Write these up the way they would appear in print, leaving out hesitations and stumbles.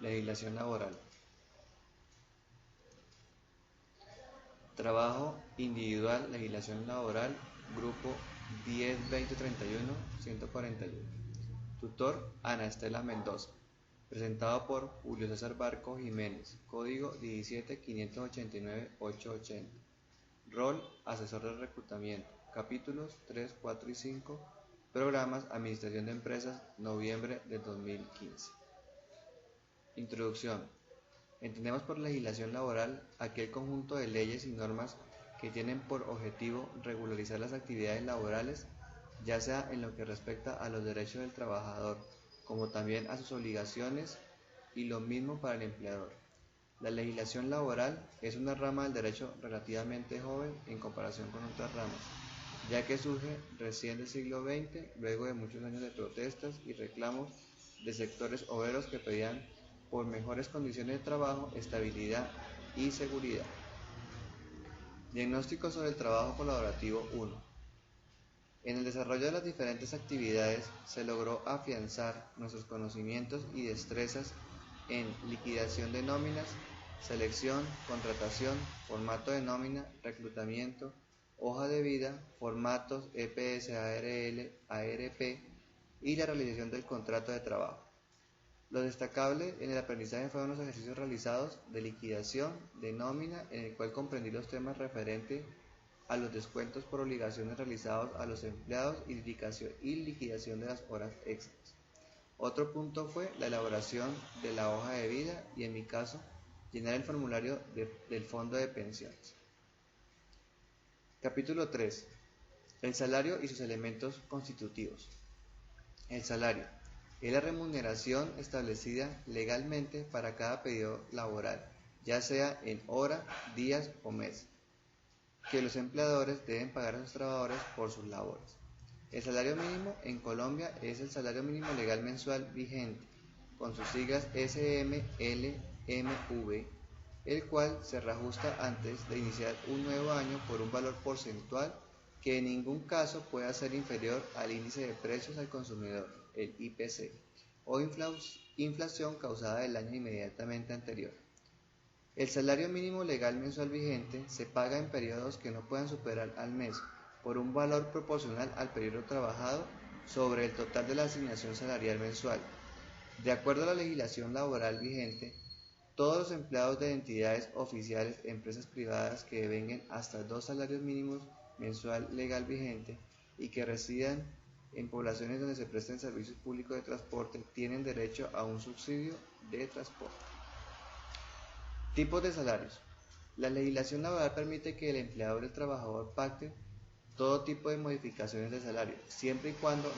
Legislación laboral. Trabajo individual, legislación laboral, grupo 10-20-31-141. Tutor Ana Estela Mendoza. Presentado por Julio César Barco Jiménez. Código 17-589-880. Rol Asesor de reclutamiento. Capítulos 3, 4 y 5. Programas Administración de Empresas, noviembre de 2015. Introducción. Entendemos por legislación laboral aquel conjunto de leyes y normas que tienen por objetivo regularizar las actividades laborales, ya sea en lo que respecta a los derechos del trabajador, como también a sus obligaciones, y lo mismo para el empleador. La legislación laboral es una rama del derecho relativamente joven en comparación con otras ramas, ya que surge recién del siglo XX, luego de muchos años de protestas y reclamos de sectores obreros que pedían por mejores condiciones de trabajo, estabilidad y seguridad. Diagnóstico sobre el trabajo colaborativo 1. En el desarrollo de las diferentes actividades se logró afianzar nuestros conocimientos y destrezas en liquidación de nóminas, selección, contratación, formato de nómina, reclutamiento, hoja de vida, formatos EPS, ARL, ARP y la realización del contrato de trabajo. Lo destacable en el aprendizaje fueron los ejercicios realizados de liquidación de nómina, en el cual comprendí los temas referentes a los descuentos por obligaciones realizados a los empleados y liquidación de las horas extras. Otro punto fue la elaboración de la hoja de vida y, en mi caso, llenar el formulario del fondo de pensiones. Capítulo 3. El salario y sus elementos constitutivos. El salario es la remuneración establecida legalmente para cada periodo laboral, ya sea en hora, días o mes, que los empleadores deben pagar a sus trabajadores por sus labores. El salario mínimo en Colombia es el salario mínimo legal mensual vigente, con sus siglas SMLMV, el cual se reajusta antes de iniciar un nuevo año por un valor porcentual que en ningún caso pueda ser inferior al índice de precios al consumidor, el IPC, o inflación causada del año inmediatamente anterior. El salario mínimo legal mensual vigente se paga en periodos que no puedan superar al mes, por un valor proporcional al periodo trabajado sobre el total de la asignación salarial mensual. De acuerdo a la legislación laboral vigente, todos los empleados de entidades oficiales, empresas privadas que devenguen hasta 2 salarios mínimos mensual legal vigente y que residan en poblaciones donde se presten servicios públicos de transporte tienen derecho a un subsidio de transporte. Tipos de salarios. La legislación laboral permite que el empleador y el trabajador pacten todo tipo de modificaciones de salario, siempre y cuando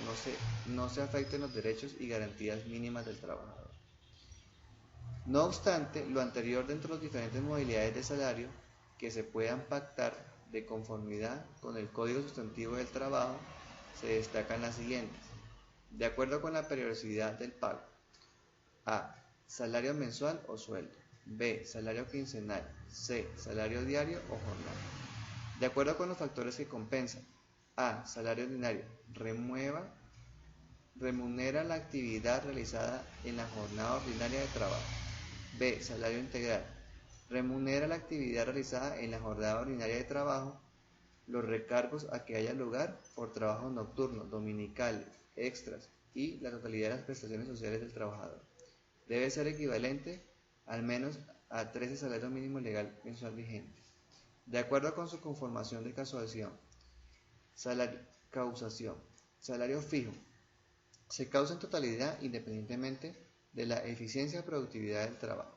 no se afecten los derechos y garantías mínimas del trabajador. No obstante, lo anterior, dentro de las diferentes modalidades de salario que se puedan pactar de conformidad con el Código Sustantivo del Trabajo, se destacan las siguientes. De acuerdo con la periodicidad del pago. A. Salario mensual o sueldo. B. Salario quincenal. C. Salario diario o jornal. De acuerdo con los factores que compensan. A. Salario ordinario. Remunera la actividad realizada en la jornada ordinaria de trabajo. B. Salario integral. Remunera la actividad realizada en la jornada ordinaria de trabajo, los recargos a que haya lugar por trabajo nocturno, dominicales, extras y la totalidad de las prestaciones sociales del trabajador. Debe ser equivalente al menos a 13 salarios mínimos legal mensual vigente. De acuerdo con su conformación de causación. Salario fijo. Se causa en totalidad independientemente de la eficiencia o productividad del trabajo.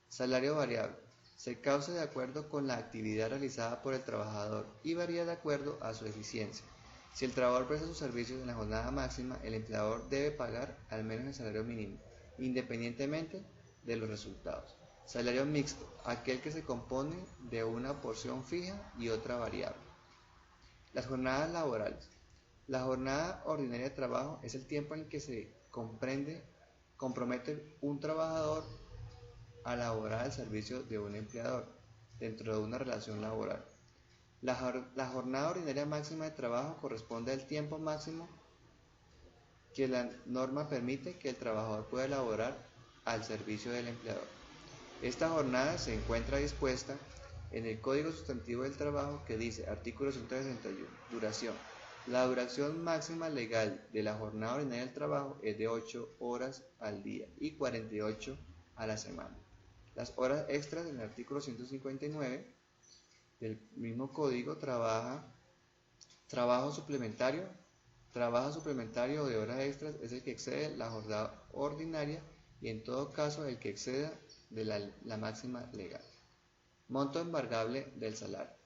Salario variable. Se causa de acuerdo con la actividad realizada por el trabajador y varía de acuerdo a su eficiencia. Si el trabajador presta sus servicios en la jornada máxima, el empleador debe pagar al menos el salario mínimo, independientemente de los resultados. Salario mixto, aquel que se compone de una porción fija y otra variable. Las jornadas laborales. La jornada ordinaria de trabajo es el tiempo en el que se compromete un trabajador a laborar al servicio de un empleador dentro de una relación laboral. La jornada ordinaria máxima de trabajo corresponde al tiempo máximo que la norma permite que el trabajador pueda laborar al servicio del empleador. Esta jornada se encuentra dispuesta en el Código Sustantivo del Trabajo, que dice, artículo 161, duración. La duración máxima legal de la jornada ordinaria del trabajo es de 8 horas al día y 48 a la semana. Las horas extras en el artículo 159 del mismo código trabajo suplementario de horas extras es el que excede la jornada ordinaria y en todo caso el que exceda de la máxima legal. Monto embargable del salario.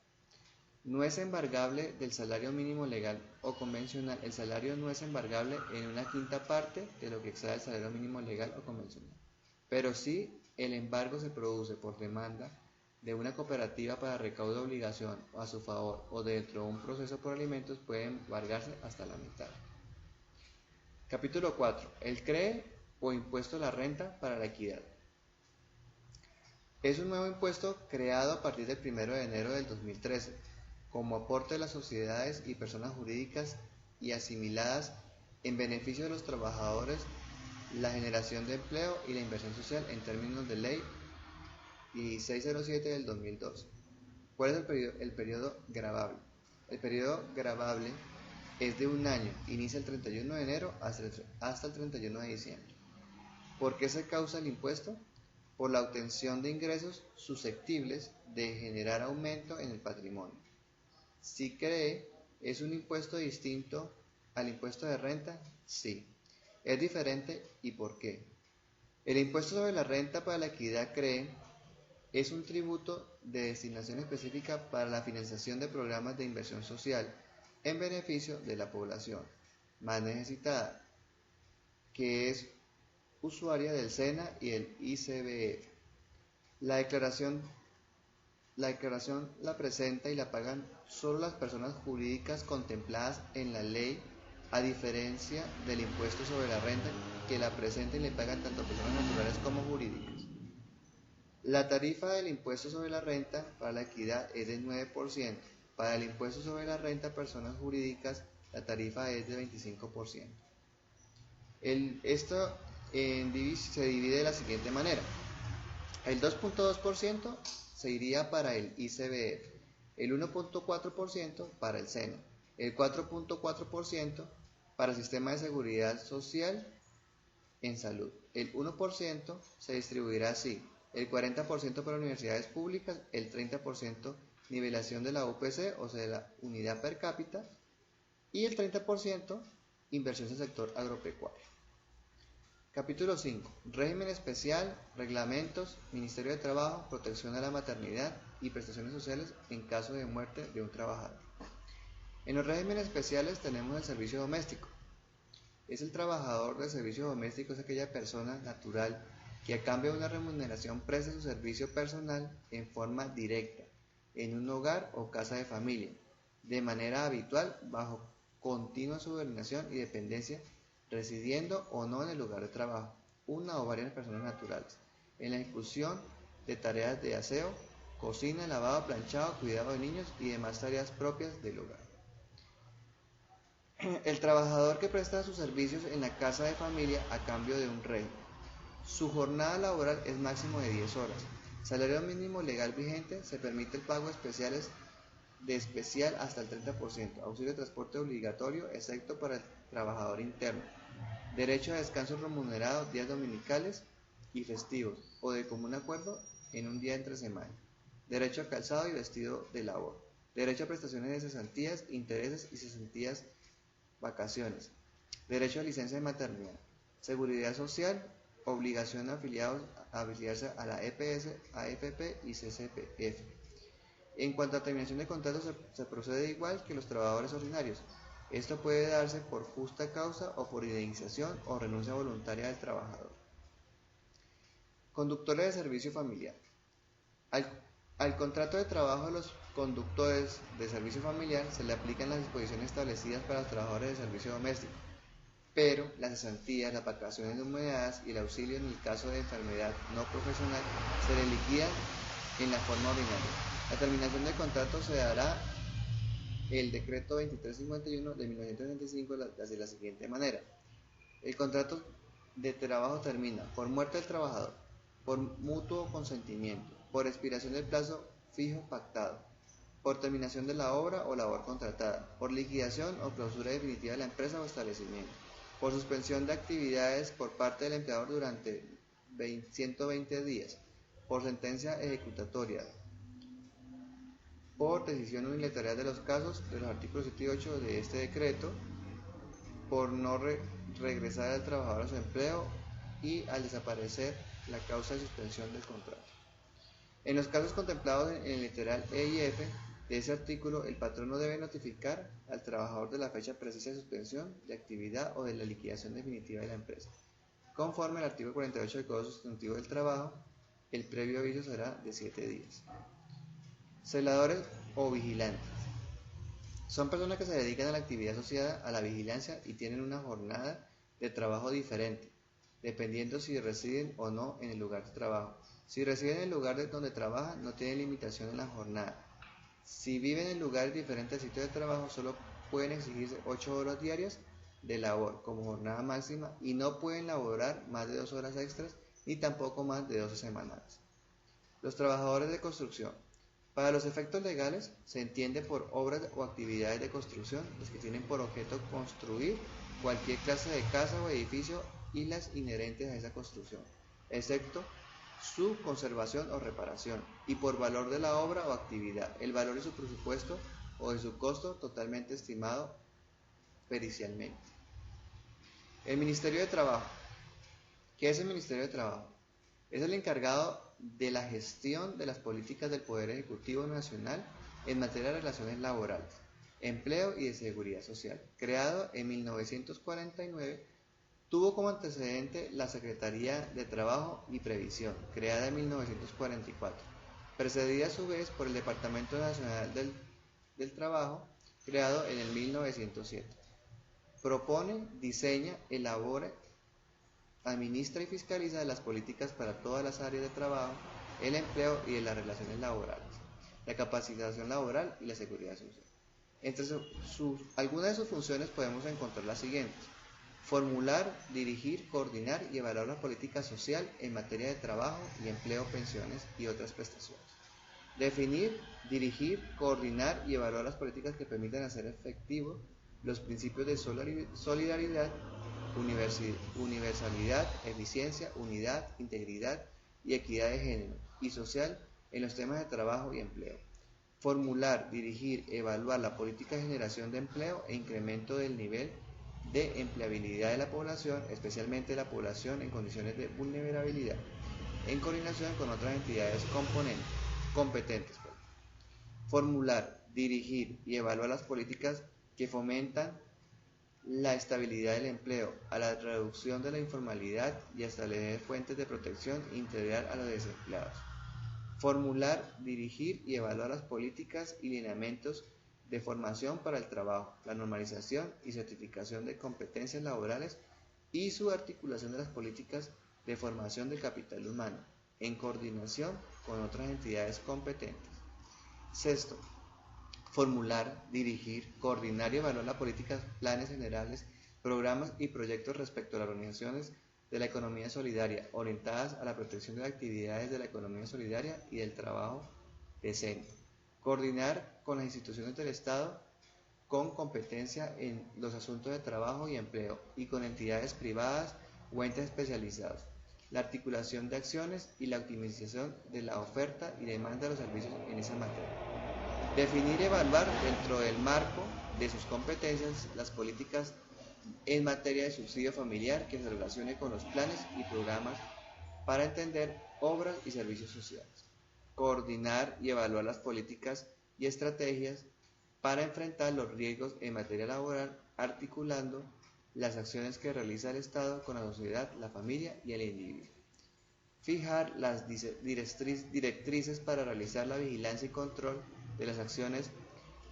No es embargable del salario mínimo legal o convencional. El salario no es embargable en una quinta parte de lo que exceda el salario mínimo legal o convencional. Pero sí, el embargo se produce por demanda de una cooperativa para recaudo de obligación o a su favor o dentro de un proceso por alimentos, puede embargarse hasta la mitad. Capítulo 4. El CREE o impuesto a la renta para la equidad. Es un nuevo impuesto creado a partir del 1 de enero del 2013 como aporte de las sociedades y personas jurídicas y asimiladas en beneficio de los trabajadores, la generación de empleo y la inversión social en términos de ley 1607 del 2012. ¿Cuál es el periodo gravable? El periodo gravable es de un año, inicia el 31 de enero hasta el 31 de diciembre. ¿Por qué se causa el impuesto? Por la obtención de ingresos susceptibles de generar aumento en el patrimonio. Si CREE es un impuesto distinto al impuesto de renta, sí. ¿Es diferente y por qué? El impuesto sobre la renta para la equidad CREE es un tributo de destinación específica para la financiación de programas de inversión social en beneficio de la población más necesitada, que es usuaria del SENA y el ICBF. La declaración la presenta y la pagan solo las personas jurídicas contempladas en la ley, a diferencia del impuesto sobre la renta, que la presentan y le pagan tanto personas naturales como jurídicas. La tarifa del impuesto sobre la renta para la equidad es del 9%. Para el impuesto sobre la renta a personas jurídicas, la tarifa es de 25%. Esto se divide de la siguiente manera. El 2.2% se iría para el ICBF, el 1.4% para el SENA, el 4.4% para el Sistema de Seguridad Social en Salud. El 1% se distribuirá así: el 40% para universidades públicas, el 30% nivelación de la UPC, o sea, de la unidad per cápita, y el 30% inversión en el sector agropecuario. Capítulo 5. Régimen especial, reglamentos, Ministerio de Trabajo, protección a la maternidad y prestaciones sociales en caso de muerte de un trabajador. En los regímenes especiales tenemos el servicio doméstico. Es el trabajador del servicio doméstico, es aquella persona natural que a cambio de una remuneración presta su servicio personal en forma directa, en un hogar o casa de familia, de manera habitual, bajo continua subordinación y dependencia, residiendo o no en el lugar de trabajo, una o varias personas naturales, en la ejecución de tareas de aseo, cocina, lavado, planchado, cuidado de niños y demás tareas propias del hogar. El trabajador que presta sus servicios en la casa de familia a cambio de un régimen. Su jornada laboral es máximo de 10 horas. Salario mínimo legal vigente, se permite el pago de especial hasta el 30%, auxilio de transporte obligatorio, excepto para el trabajador interno. Derecho a descanso remunerado, días dominicales y festivos, o de común acuerdo en un día entre semana. Derecho a calzado y vestido de labor. Derecho a prestaciones de cesantías, intereses y cesantías, vacaciones. Derecho a licencia de maternidad. Seguridad social, obligación de afiliarse a la EPS, AFP y CCPF. En cuanto a terminación de contratos, se procede igual que los trabajadores ordinarios. Esto puede darse por justa causa o por indemnización o renuncia voluntaria del trabajador. Conductores de servicio familiar. Al contrato de trabajo de los conductores de servicio familiar se le aplican las disposiciones establecidas para los trabajadores de servicio doméstico, pero las cesantías, las vacaciones numeradas y el auxilio en el caso de enfermedad no profesional se le liquidan en la forma ordinaria. La terminación del contrato se dará el decreto 2351 de 1965 de la siguiente manera. El contrato de trabajo termina por muerte del trabajador, por mutuo consentimiento, por expiración del plazo fijo pactado, por terminación de la obra o labor contratada, por liquidación o clausura definitiva de la empresa o establecimiento, por suspensión de actividades por parte del empleador durante 120 días, por sentencia ejecutatoria, por decisión unilateral de los casos de los artículos 7 y 8 de este decreto, por no regresar al trabajador a su empleo y al desaparecer la causa de suspensión del contrato. En los casos contemplados en el literal E y F de ese artículo, el patrono debe notificar al trabajador de la fecha precisa de suspensión de actividad o de la liquidación definitiva de la empresa. Conforme al artículo 48 del Código Sustantivo del Trabajo, el previo aviso será de 7 días. Celadores o vigilantes. Son personas que se dedican a la actividad asociada a la vigilancia y tienen una jornada de trabajo diferente, dependiendo si residen o no en el lugar de trabajo. Si residen en el lugar donde trabajan, no tienen limitación en la jornada. Si viven en lugares diferentes al sitio de trabajo, solo pueden exigirse 8 horas diarias de labor como jornada máxima y no pueden laborar más de 2 horas extras ni tampoco más de 12 semanales. Los trabajadores de construcción. Para los efectos legales, se entiende por obras o actividades de construcción los que tienen por objeto construir cualquier clase de casa o edificio y las inherentes a esa construcción, excepto su conservación o reparación, y por valor de la obra o actividad, el valor de su presupuesto o de su costo totalmente estimado pericialmente. El Ministerio de Trabajo. ¿Qué es el Ministerio de Trabajo? Es el encargado de la gestión de las políticas del Poder Ejecutivo Nacional en materia de relaciones laborales, empleo y de seguridad social. Creado en 1949, tuvo como antecedente la Secretaría de Trabajo y Previsión, creada en 1944, precedida a su vez por el Departamento Nacional del Trabajo, creado en el 1907. Propone, diseña, elabora, administra y fiscaliza las políticas para todas las áreas de trabajo, el empleo y de las relaciones laborales, la capacitación laboral y la seguridad social. Entre algunas de sus funciones podemos encontrar las siguientes: formular, dirigir, coordinar y evaluar la política social en materia de trabajo y empleo, pensiones y otras prestaciones. Definir, dirigir, coordinar y evaluar las políticas que permitan hacer efectivos los principios de solidaridad, universalidad, eficiencia, unidad, integridad y equidad de género y social en los temas de trabajo y empleo. Formular, dirigir, evaluar la política de generación de empleo e incremento del nivel de empleabilidad de la población, especialmente la población en condiciones de vulnerabilidad, en coordinación con otras entidades competentes. Formular, dirigir y evaluar las políticas que fomentan la estabilidad del empleo, a la reducción de la informalidad y a establecer fuentes de protección integral a los desempleados. Formular, dirigir y evaluar las políticas y lineamientos de formación para el trabajo, la normalización y certificación de competencias laborales y su articulación de las políticas de formación del capital humano, en coordinación con otras entidades competentes. Sexto, formular, dirigir, coordinar y evaluar las políticas, planes generales, programas y proyectos respecto a las organizaciones de la economía solidaria, orientadas a la protección de las actividades de la economía solidaria y del trabajo decente. Coordinar con las instituciones del Estado con competencia en los asuntos de trabajo y empleo y con entidades privadas o entes especializados. La articulación de acciones y la optimización de la oferta y demanda de los servicios en esa materia. Definir y evaluar dentro del marco de sus competencias las políticas en materia de subsidio familiar que se relacione con los planes y programas para entender obras y servicios sociales. Coordinar y evaluar las políticas y estrategias para enfrentar los riesgos en materia laboral, articulando las acciones que realiza el Estado con la sociedad, la familia y el individuo. Fijar las directrices para realizar la vigilancia y control de las acciones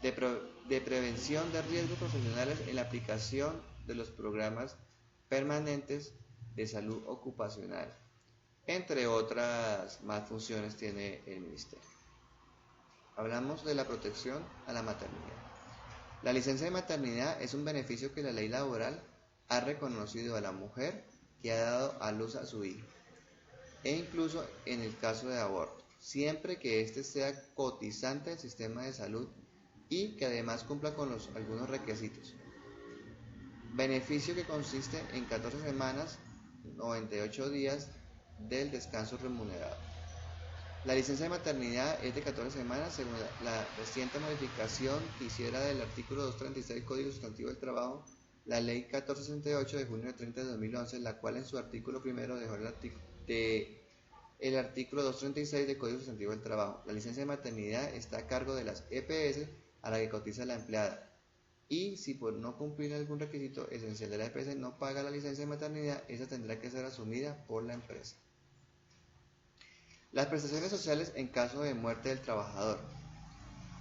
de prevención de riesgos profesionales en la aplicación de los programas permanentes de salud ocupacional, entre otras más funciones tiene el Ministerio. Hablamos de la protección a la maternidad. La licencia de maternidad es un beneficio que la ley laboral ha reconocido a la mujer que ha dado a luz a su hijo, e incluso en el caso de aborto, siempre que éste sea cotizante del sistema de salud y que además cumpla con algunos requisitos. Beneficio que consiste en 14 semanas, 98 días del descanso remunerado. La licencia de maternidad es de 14 semanas según la reciente modificación que hiciera del artículo 236 del Código Sustantivo del Trabajo, la Ley 1468 de junio 30 de 2011, la cual en su artículo primero dejó el artículo 236 del Código Sustantivo del Trabajo. La licencia de maternidad está a cargo de las EPS a la que cotiza la empleada. Y si por no cumplir algún requisito esencial de la EPS no paga la licencia de maternidad, esa tendrá que ser asumida por la empresa. Las prestaciones sociales en caso de muerte del trabajador.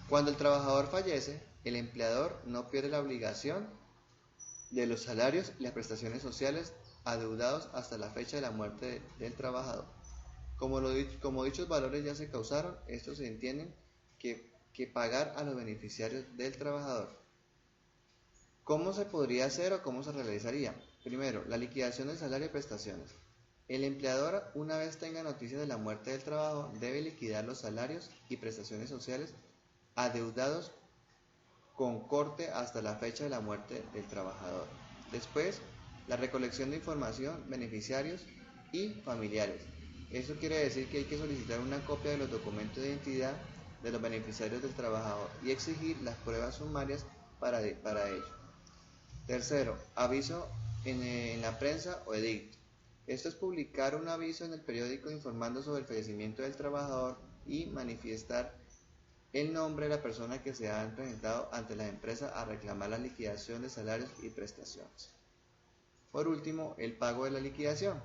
Cuando el trabajador fallece, el empleador no pierde la obligación de los salarios y las prestaciones sociales adeudados hasta la fecha de la muerte del trabajador. Como dichos valores ya se causaron, estos se entienden que pagar a los beneficiarios del trabajador. ¿Cómo se podría hacer o cómo se realizaría? Primero, la liquidación del salario y prestaciones. El empleador, una vez tenga noticia de la muerte del trabajador, debe liquidar los salarios y prestaciones sociales adeudados con corte hasta la fecha de la muerte del trabajador. Después, la recolección de información, beneficiarios y familiares. Eso quiere decir que hay que solicitar una copia de los documentos de identidad de los beneficiarios del trabajador y exigir las pruebas sumarias para ello. Tercero, aviso en la prensa o edicto. Esto es publicar un aviso en el periódico informando sobre el fallecimiento del trabajador y manifestar el nombre de la persona que se ha presentado ante la empresa a reclamar la liquidación de salarios y prestaciones. Por último, el pago de la liquidación.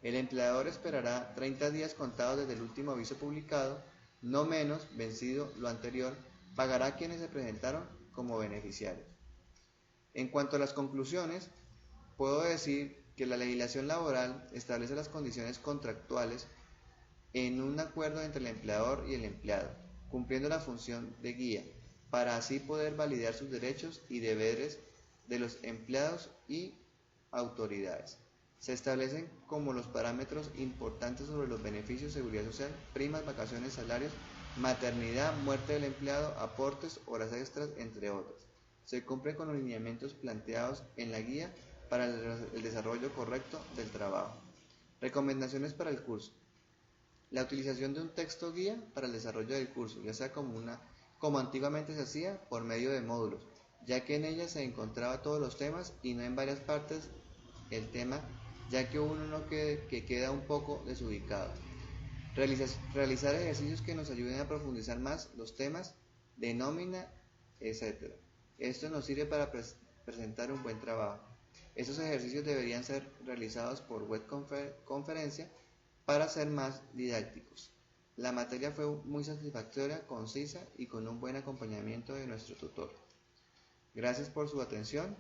El empleador esperará 30 días contados desde el último aviso publicado, no menos, vencido lo anterior, pagará a quienes se presentaron como beneficiarios. En cuanto a las conclusiones, puedo decir que la legislación laboral establece las condiciones contractuales en un acuerdo entre el empleador y el empleado, cumpliendo la función de guía, para así poder validar sus derechos y deberes de los empleados y autoridades. Se establecen como los parámetros importantes sobre los beneficios, seguridad social, primas, vacaciones, salarios, maternidad, muerte del empleado, aportes, horas extras, entre otros. Se cumplen con los lineamientos planteados en la guía para el desarrollo correcto del trabajo. Recomendaciones para el curso. La utilización de un texto guía para el desarrollo del curso, ya sea como antiguamente se hacía, por medio de módulos, ya que en ella se encontraba todos los temas y no en varias partes el tema, ya que uno que queda un poco desubicado. Realizar ejercicios que nos ayuden a profundizar más los temas de nómina, etc. Esto nos sirve para presentar un buen trabajo. Estos ejercicios deberían ser realizados por webconferencia para ser más didácticos. La materia fue muy satisfactoria, concisa y con un buen acompañamiento de nuestro tutor. Gracias por su atención.